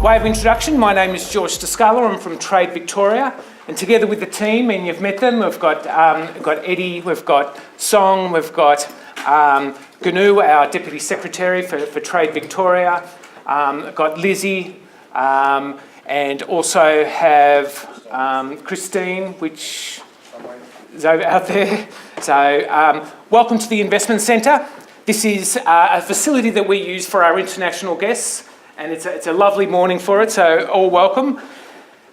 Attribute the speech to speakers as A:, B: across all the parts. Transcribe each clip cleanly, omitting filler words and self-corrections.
A: Way of introduction, my name is George Descala, I'm from Trade Victoria, and together with the team, and you've met them, we've got Eddie, we've got Song, we've got Gnu, our Deputy Secretary for Trade Victoria, got Lizzie, and also have Christine, which is out there. So welcome to the Investment Centre. This is a facility that we use for our international guests, and it's a lovely morning for it, so all welcome.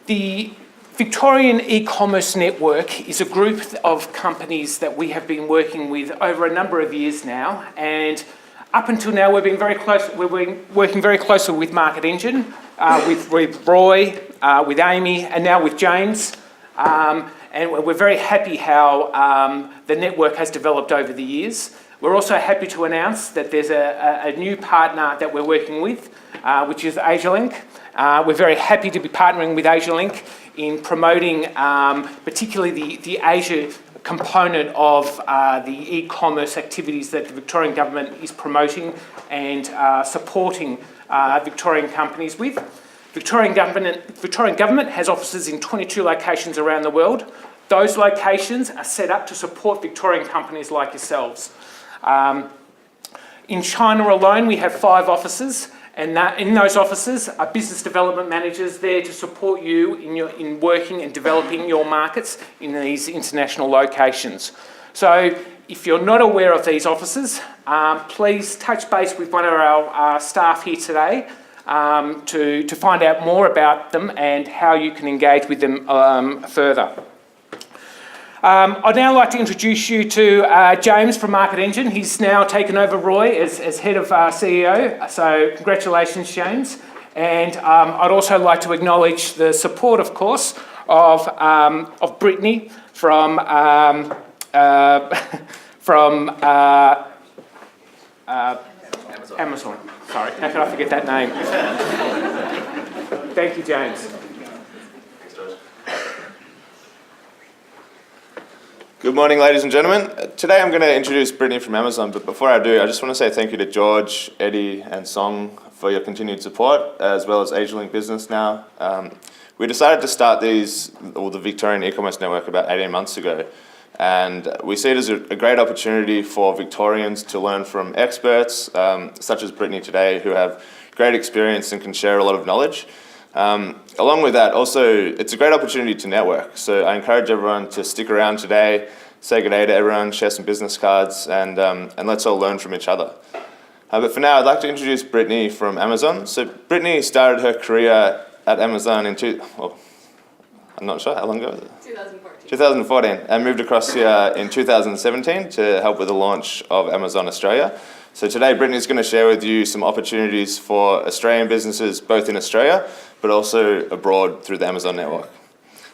A: The Victorian e-commerce network is a group of companies that we have been working with over a number of years now, and up until now we've been working very closely with Market Engine, with Roy, with Amy, and now with James. And we're very happy how the network has developed over the years. We're also happy to announce that there's a new partner that we're working with, which is AsiaLink. We're very happy to be partnering with AsiaLink in promoting particularly the Asia component of the e-commerce activities that the Victorian Government is promoting and supporting Victorian companies with. Victorian Government has offices in 22 locations around the world. Those locations are set up to support Victorian companies like yourselves. In China alone, we have 5 offices, and in those offices are business development managers there to support you in working and developing your markets in these international locations. So if you're not aware of these offices, please touch base with one of our staff here today to find out more about them and how you can engage with them further. I'd now like to introduce you to James from Market Engine. He's now taken over Roy as head of CEO, so congratulations, James. And I'd also like to acknowledge the support, of course, of Brittany from Amazon. Sorry, how could I forget that name? Thank you, James.
B: Good morning, ladies and gentlemen. Today I'm going to introduce Brittany from Amazon, but before I do, I just want to say thank you to George, Eddie and Song for your continued support, as well as AsiaLink Business now. We decided to start the Victorian e-commerce network about 18 months ago, and we see it as a great opportunity for Victorians to learn from experts, such as Brittany today, who have great experience and can share a lot of knowledge. Along with that, also, it's a great opportunity to network. So I encourage everyone to stick around today, say good day to everyone, share some business cards, and let's all learn from each other. But for now, I'd like to introduce Brittany from Amazon. So Brittany started her career at Amazon I'm not sure, how long ago was it? 2014, and moved across here in 2017 to help with the launch of Amazon Australia. So today, Brittany's going to share with you some opportunities for Australian businesses, both in Australia, but also abroad through the Amazon network.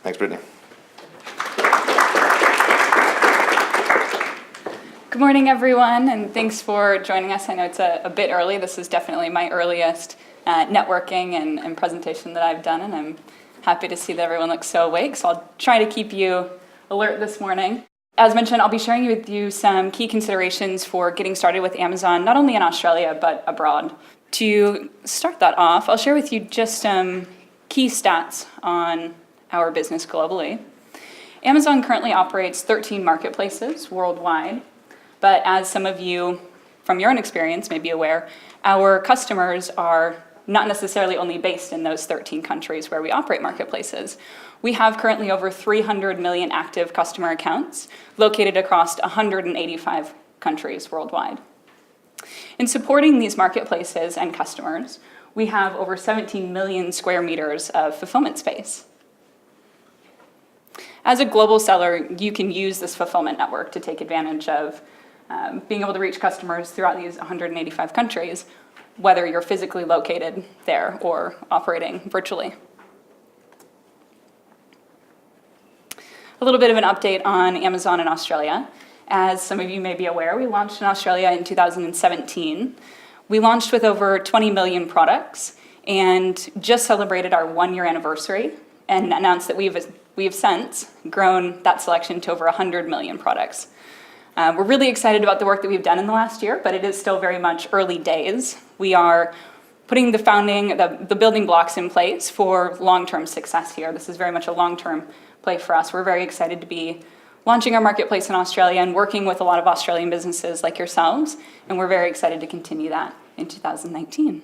B: Thanks, Brittany.
C: Good morning, everyone, and thanks for joining us. I know it's a bit early. This is definitely my earliest networking and presentation that I've done, and I'm happy to see that everyone looks so awake, so I'll try to keep you alert this morning. As mentioned, I'll be sharing with you some key considerations for getting started with Amazon, not only in Australia, but abroad. To start that off, I'll share with you just some key stats on our business globally. Amazon currently operates 13 marketplaces worldwide, but as some of you, from your own experience, may be aware, our customers are not necessarily only based in those 13 countries where we operate marketplaces. We have currently over 300 million active customer accounts located across 185 countries worldwide. In supporting these marketplaces and customers, we have over 17 million square meters of fulfillment space. As a global seller, you can use this fulfillment network to take advantage of being able to reach customers throughout these 185 countries, whether you're physically located there or operating virtually. A little bit of an update on Amazon in Australia. As some of you may be aware, we launched in Australia in 2017. We launched with over 20 million products and just celebrated our 1-year anniversary and announced that we have since grown that selection to over 100 million products. We're really excited about the work that we've done in the last year, but it is still very much early days. We are putting the building blocks in place for long-term success here. This is very much a long-term play for us. We're very excited to be launching our marketplace in Australia and working with a lot of Australian businesses like yourselves, and we're very excited to continue that in 2019.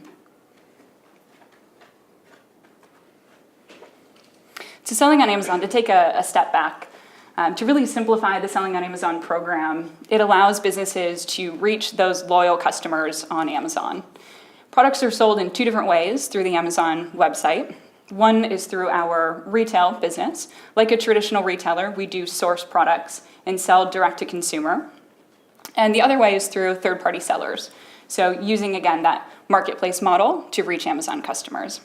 C: So selling on Amazon, to take a step back, to really simplify the Selling on Amazon program, it allows businesses to reach those loyal customers on Amazon. Products are sold in two different ways through the Amazon website. One is through our retail business. Like a traditional retailer, we do source products and sell direct to consumer. And the other way is through third-party sellers. So using, again, that marketplace model to reach Amazon customers.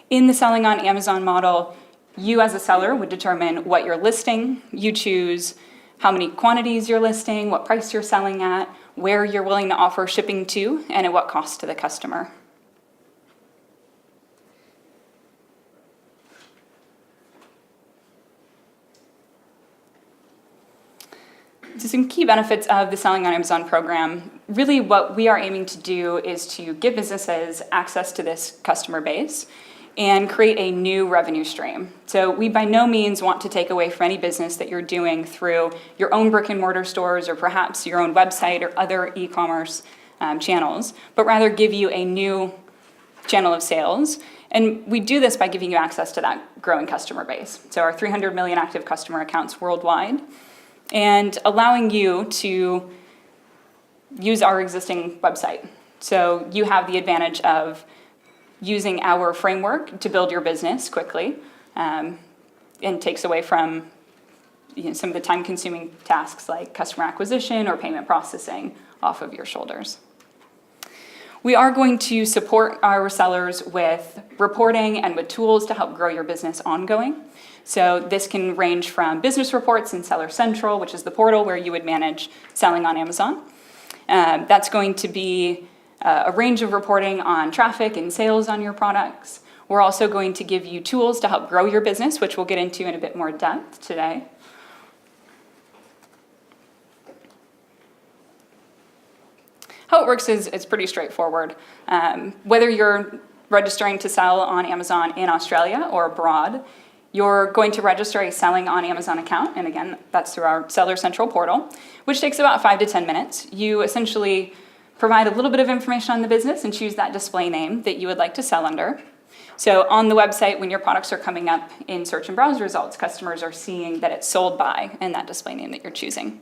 C: In the Selling on Amazon model, you as a seller would determine what you're listing. You choose how many quantities you're listing, what price you're selling at, where you're willing to offer shipping to, and at what cost to the customer. So some key benefits of the Selling on Amazon program. Really what we are aiming to do is to give businesses access to this customer base and create a new revenue stream. So we by no means want to take away from any business that you're doing through your own brick and mortar stores or perhaps your own website or other e-commerce channels, but rather give you a new channel of sales. And we do this by giving you access to that growing customer base. So our 300 million active customer accounts worldwide, and allowing you to use our existing website. So you have the advantage of using our framework to build your business quickly, and takes away from some of the time-consuming tasks like customer acquisition or payment processing off of your shoulders. We are going to support our sellers with reporting and with tools to help grow your business ongoing. So this can range from business reports in Seller Central, which is the portal where you would manage selling on Amazon. That's going to be a range of reporting on traffic and sales on your products. We're also going to give you tools to help grow your business, which we'll get into in a bit more depth today. How it works is it's pretty straightforward. Whether you're registering to sell on Amazon in Australia or abroad, you're going to register a Selling on Amazon account, and again, that's through our Seller Central portal, which takes about 5 to 10 minutes. You essentially provide a little bit of information on the business and choose that display name that you would like to sell under. So on the website, when your products are coming up in search and browse results, customers are seeing that it's sold by and that display name that you're choosing.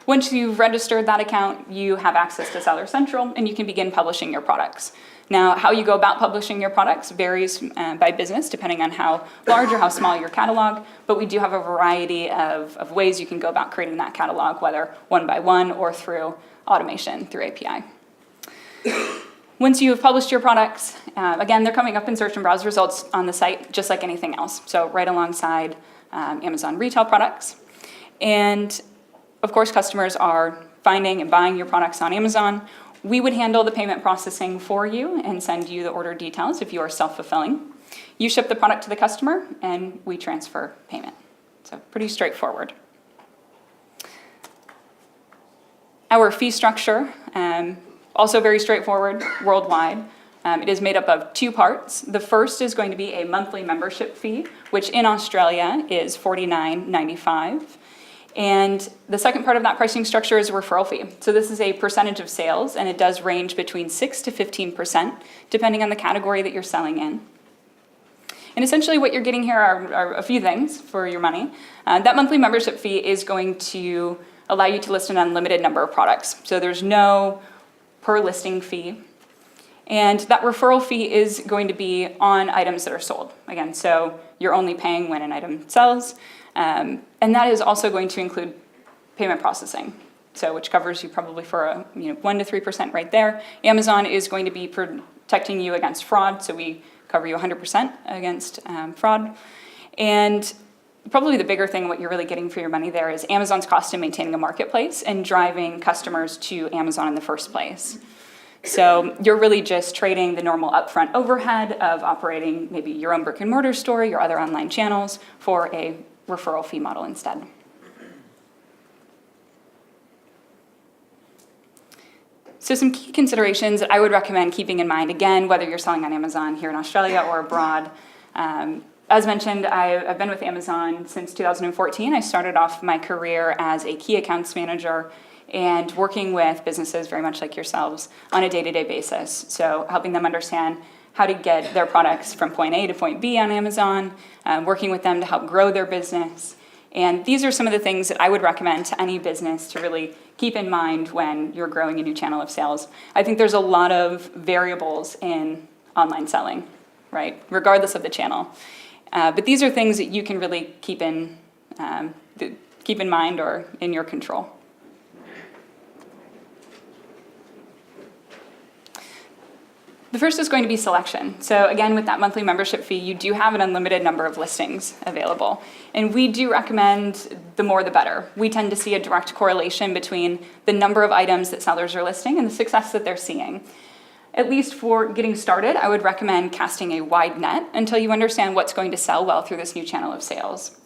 C: Once you've registered that account, you have access to Seller Central and you can begin publishing your products. Now, how you go about publishing your products varies by business depending on how large or how small your catalog, but we do have a variety of ways you can go about creating that catalog, whether one by one or through automation through API. Once you have published your products, again, they're coming up in search and browse results on the site just like anything else, so right alongside Amazon retail products. And of course, customers are finding and buying your products on Amazon. We would handle the payment processing for you and send you the order details if you are self-fulfilling. You ship the product to the customer and we transfer payment. So pretty straightforward. Our fee structure, also very straightforward worldwide. It is made up of two parts. The first is going to be a monthly membership fee, which in Australia is $49.95. And the second part of that pricing structure is a referral fee. So this is a percentage of sales, and it does range between 6 to 15%, depending on the category that you're selling in. And essentially what you're getting here are a few things for your money. That monthly membership fee is going to allow you to list an unlimited number of products. So there's no per listing fee. And that referral fee is going to be on items that are sold. Again, so you're only paying when an item sells. And that is also going to include payment processing, so which covers you probably for 1 to 3% right there. Amazon is going to be protecting you against fraud, so we cover you 100% against fraud. And probably the bigger thing, what you're really getting for your money there, is Amazon's cost in maintaining a marketplace and driving customers to Amazon in the first place. So you're really just trading the normal upfront overhead of operating maybe your own brick and mortar store, your other online channels, for a referral fee model instead. So some key considerations that I would recommend keeping in mind, again, whether you're selling on Amazon here in Australia or abroad. As mentioned, I've been with Amazon since 2014. I started off my career as a key accounts manager and working with businesses very much like yourselves on a day-to-day basis. So helping them understand how to get their products from point A to point B on Amazon, working with them to help grow their business. And these are some of the things that I would recommend to any business to really keep in mind when you're growing a new channel of sales. I think there's a lot of variables in online selling, right, regardless of the channel. But these are things that you can really keep in mind or in your control. The first is going to be selection. So again, with that monthly membership fee, you do have an unlimited number of listings available. And we do recommend the more the better. We tend to see a direct correlation between the number of items that sellers are listing and the success that they're seeing. At least for getting started, I would recommend casting a wide net until you understand what's going to sell well through this new channel of sales.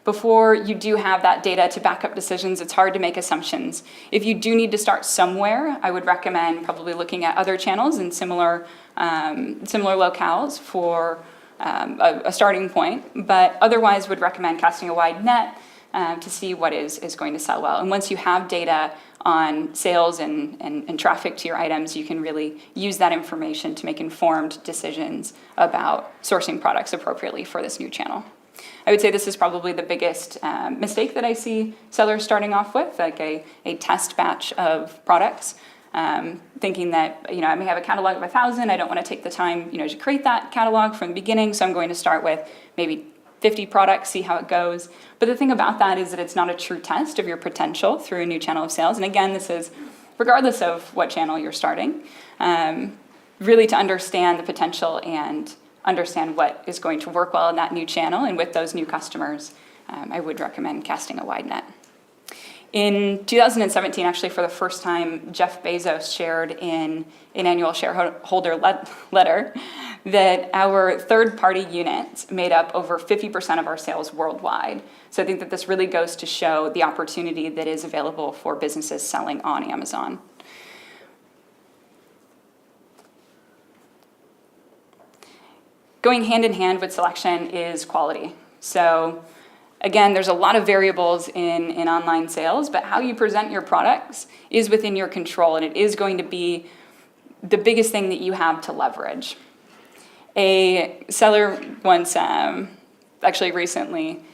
C: Before you do have that data to back up decisions, it's hard to make assumptions. If you do need to start somewhere, I would recommend probably looking at other channels and similar locales for a starting point, but otherwise would recommend casting a wide net to see what is going to sell well. And once you have data on sales and traffic to your items, you can really use that information to make informed decisions about sourcing products appropriately for this new channel. I would say this is probably the biggest mistake that I see sellers starting off with, like a test batch of products, thinking that, I may have a catalog of 1,000, I don't want to take the time, to create that catalog from the beginning, so I'm going to start with maybe 50 products, see how it goes. But the thing about that is that it's not a true test of your potential through a new channel of sales. And again, this is regardless of what channel you're starting, really to understand the potential and understand what is going to work well in that new channel and with those new customers, I would recommend casting a wide net. In 2017, actually for the first time, Jeff Bezos shared in an annual shareholder letter that our third-party units made up over 50% of our sales worldwide. So I think that this really goes to show the opportunity that is available for businesses selling on Amazon. Going hand in hand with selection is quality. So again, there's a lot of variables in online sales, but how you present your products is within your control, and it is going to be the biggest thing that you have to leverage. A seller once, actually recently,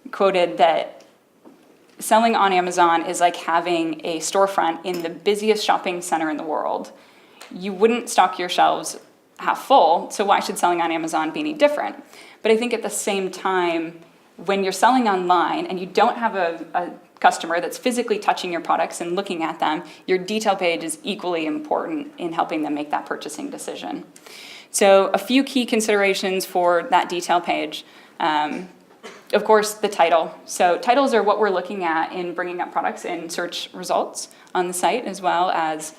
C: quoted that selling on Amazon is like having a storefront in the busiest shopping center in the world. You wouldn't stock your shelves half full, so why should selling on Amazon be any different? But I think at the same time, when you're selling online and you don't have a customer that's physically touching your products and looking at them, your detail page is equally important in helping them make that purchasing decision. So a few key considerations for that detail page. Of course, the title. So titles are what we're looking at in bringing up products in search results on the site, as well as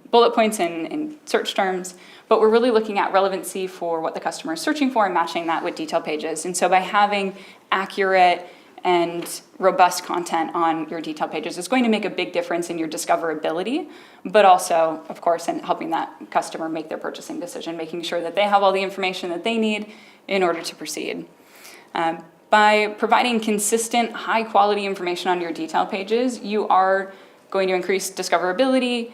C: bullet points in search terms. But we're really looking at relevancy for what the customer is searching for and matching that with detail pages. And so by having accurate and robust content on your detail pages is going to make a big difference in your discoverability, but also, of course, in helping that customer make their purchasing decision, making sure that they have all the information that they need in order to proceed. By providing consistent, high-quality information on your detail pages, you are going to increase discoverability,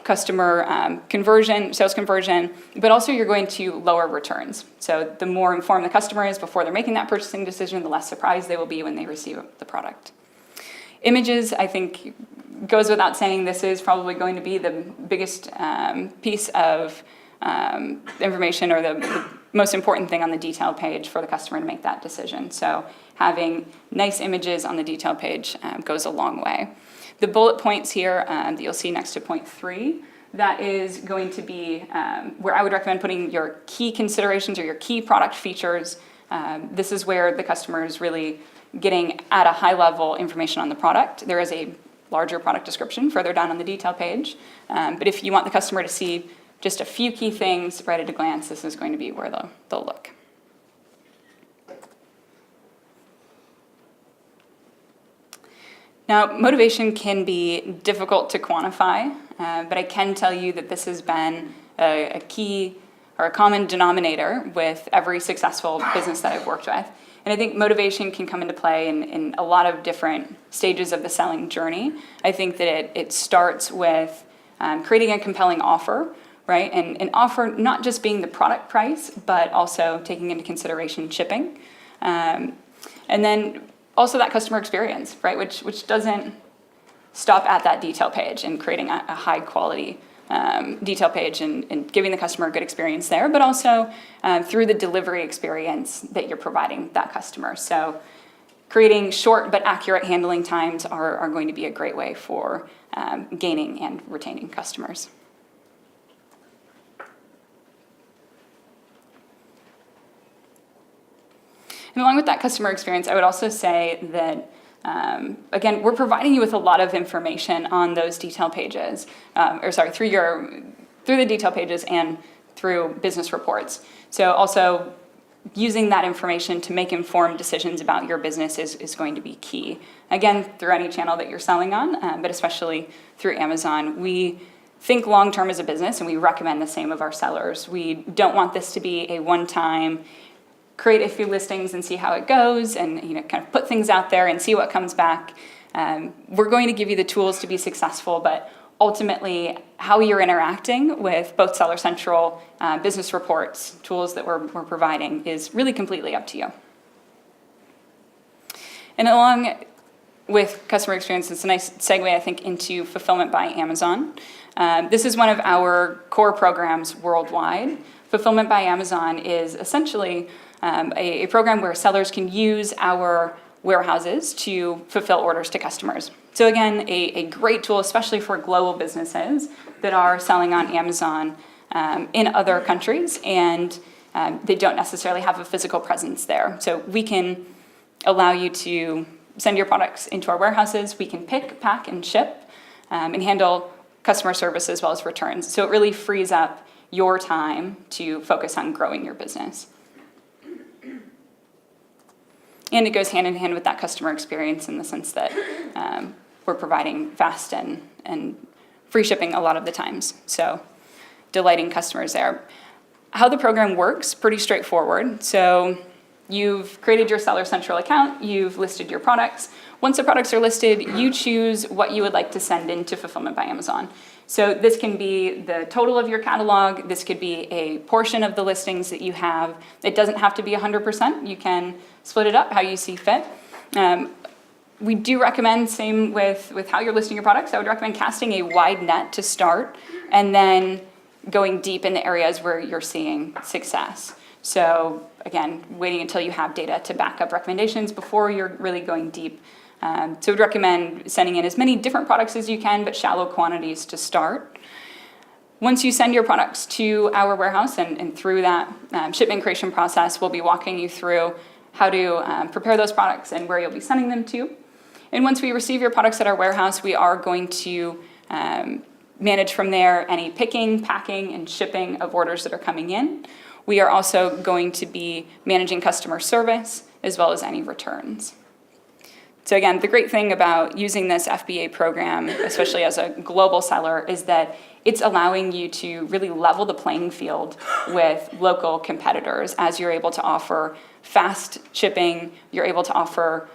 C: customer conversion, sales conversion, but also you're going to lower returns. So the more informed the customer is before they're making that purchasing decision, the less surprised they will be when they receive the product. Images, I think, goes without saying, this is probably going to be the biggest piece of information, or the most important thing on the detail page for the customer to make that decision. So having nice images on the detail page goes a long way. The bullet points here that you'll see next to point 3, that is going to be where I would recommend putting your key considerations or your key product features. This is where the customer is really getting at a high level information on the product. There is a larger product description further down on the detail page. But if you want the customer to see just a few key things right at a glance, this is going to be where they'll look. Now, motivation can be difficult to quantify. but I can tell you that this has been a key or a common denominator with every successful business that I've worked with. And I think motivation can come into play in a lot of different stages of the selling journey. I think that it starts with creating a compelling offer, right? And an offer not just being the product price, but also taking into consideration shipping. And then also that customer experience, right? Which doesn't stop at that detail page and creating a high quality detail page and giving the customer a good experience there, but also through the delivery experience that you're providing that customer. So creating short but accurate handling times are going to be a great way for gaining and retaining customers. And along with that customer experience, I would also say that again, we're providing you with a lot of information on those detail pages, through the detail pages and through business reports. So also using that information to make informed decisions about your business is going to be key. Again, through any channel that you're selling on, but especially through Amazon. We think long-term as a business, and we recommend the same of our sellers. We don't want this to be a one-time create a few listings and see how it goes and kind of put things out there and see what comes back. We're going to give you the tools to be successful, but ultimately how you're interacting with both Seller Central, business reports, tools that we're providing is really completely up to you. And along with customer experience, it's a nice segue, I think, into Fulfillment by Amazon. This is one of our core programs worldwide. Fulfillment by Amazon is essentially a program where sellers can use our warehouses to fulfill orders to customers. So again, a great tool, especially for global businesses that are selling on Amazon in other countries, and they don't necessarily have a physical presence there. So we can allow you to send your products into our warehouses. We can pick, pack, and ship, and handle customer service as well as returns. So it really frees up your time to focus on growing your business. And it goes hand in hand with that customer experience in the sense that we're providing fast and free shipping a lot of the times. So delighting customers there. How the program works, pretty straightforward. So you've created your Seller Central account, you've listed your products. Once the products are listed, you choose what you would like to send into Fulfillment by Amazon. So this can be the total of your catalog. This could be a portion of the listings that you have. It doesn't have to be 100%. You can split it up how you see fit. We do recommend, same with how you're listing your products, I would recommend casting a wide net to start and then going deep in the areas where you're seeing success. So again, waiting until you have data to back up recommendations before you're really going deep. So we'd recommend sending in as many different products as you can, but shallow quantities to start. Once you send your products to our warehouse and through that shipment creation process, we'll be walking you through how to prepare those products and where you'll be sending them to. And once we receive your products at our warehouse, we are going to manage from there any picking, packing, and shipping of orders that are coming in. We are also going to be managing customer service as well as any returns. So again, the great thing about using this FBA program, especially as a global seller, is that it's allowing you to really level the playing field with local competitors as you're able to offer fast shipping, you're able to offer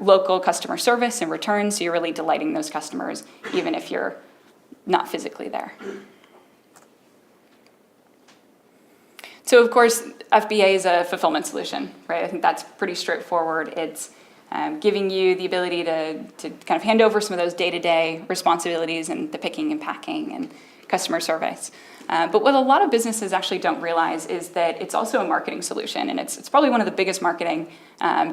C: local customer service and returns, so you're really delighting those customers even if you're not physically there. So of course, FBA is a fulfillment solution, right? I think that's pretty straightforward. It's giving you the ability to kind of hand over some of those day-to-day responsibilities and the picking and packing and customer service. But what a lot of businesses actually don't realize is that it's also a marketing solution, and it's probably one of the biggest marketing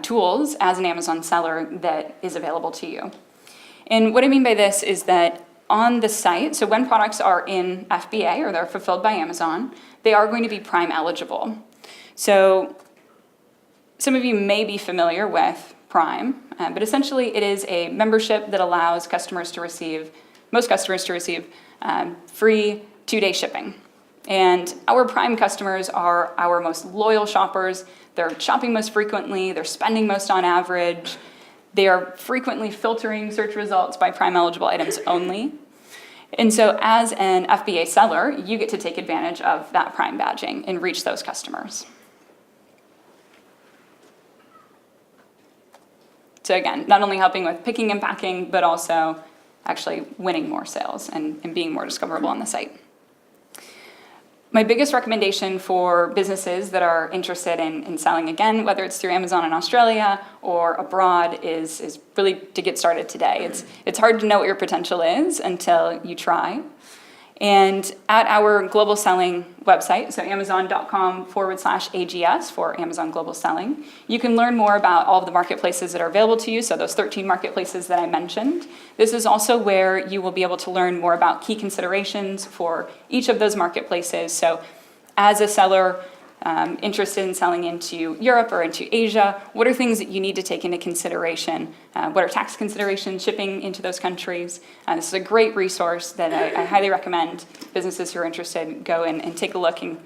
C: tools as an Amazon seller that is available to you. And what I mean by this is that on the site, so when products are in FBA or they're fulfilled by Amazon, they are going to be Prime eligible. So some of you may be familiar with Prime, but essentially it is a membership that allows most customers to receive free 2-day shipping. And our Prime customers are our most loyal shoppers. They're shopping most frequently, they're spending most on average, they are frequently filtering search results by Prime eligible items only. And so as an FBA seller, you get to take advantage of that Prime badging and reach those customers. So again, not only helping with picking and packing, but also actually winning more sales and being more discoverable on the site. My biggest recommendation for businesses that are interested in selling again, whether it's through Amazon in Australia or abroad, is really to get started today. It's hard to know what your potential is until you try. And at our global selling website, so amazon.com/AGS for Amazon Global Selling, you can learn more about all of the marketplaces that are available to you, so those 13 marketplaces that I mentioned. This is also where you will be able to learn more about key considerations for each of those marketplaces. So as a seller interested in selling into Europe or into Asia, what are things that you need to take into consideration? What are tax considerations, shipping into those countries? This is a great resource that I highly recommend businesses who are interested go in and take a look and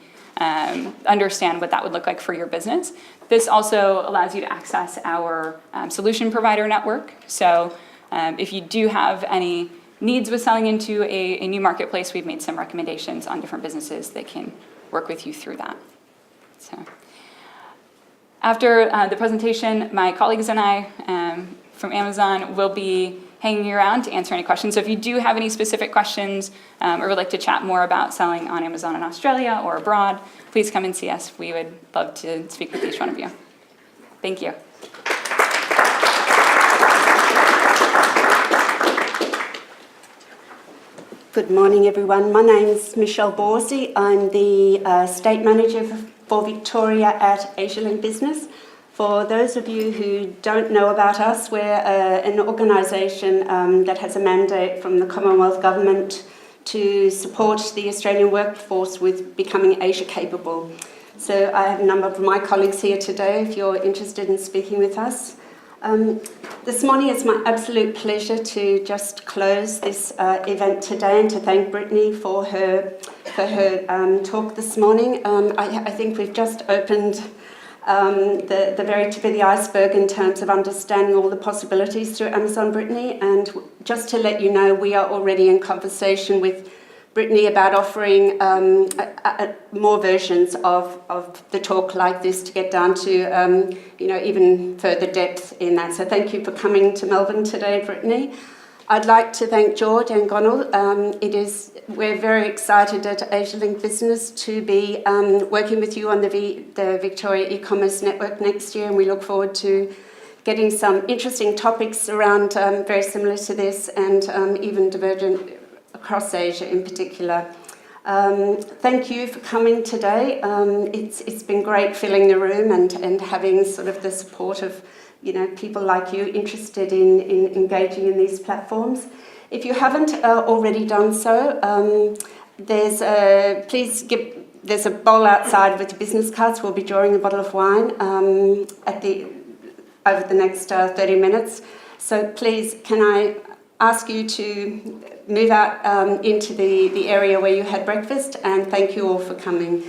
C: understand what that would look like for your business. This also allows you to access our solution provider network. So if you do have any needs with selling into a new marketplace, we've made some recommendations on different businesses that can work with you through that. So, after the presentation, my colleagues and I from Amazon will be hanging around to answer any questions. So if you do have any specific questions or would like to chat more about selling on Amazon in Australia or abroad, please come and see us. We would love to speak with each one of you. Thank you.
D: Good morning, everyone. My name's Michelle Borsey. I'm the State Manager for Victoria at AsiaLink Business. For those of you who don't know about us, we're an organisation that has a mandate from the Commonwealth Government to support the Australian workforce with becoming Asia capable. So I have a number of my colleagues here today if you're interested in speaking with us. This morning it's my absolute pleasure to just close this event today and to thank Brittany for her talk this morning. I think we've just opened the very tip of the iceberg in terms of understanding all the possibilities through Amazon, Brittany. And just to let you know, we are already in conversation with Brittany about offering more versions of the talk like this to get down to even further depth in that. So thank you for coming to Melbourne today, Brittany. I'd like to thank George and Gonal. We're very excited at AsiaLink Business to be working with you on the Victoria eCommerce network next year, and we look forward to getting some interesting topics around very similar to this and even divergent across Asia in particular. Thank you for coming today. It's been great filling the room and having sort of the support of people like you interested in engaging in these platforms. If you haven't already done so, there's a bowl outside with your business cards. We'll be drawing a bottle of wine over the next 30 minutes. So please, can I ask you to move out into the area where you had breakfast, and thank you all for coming.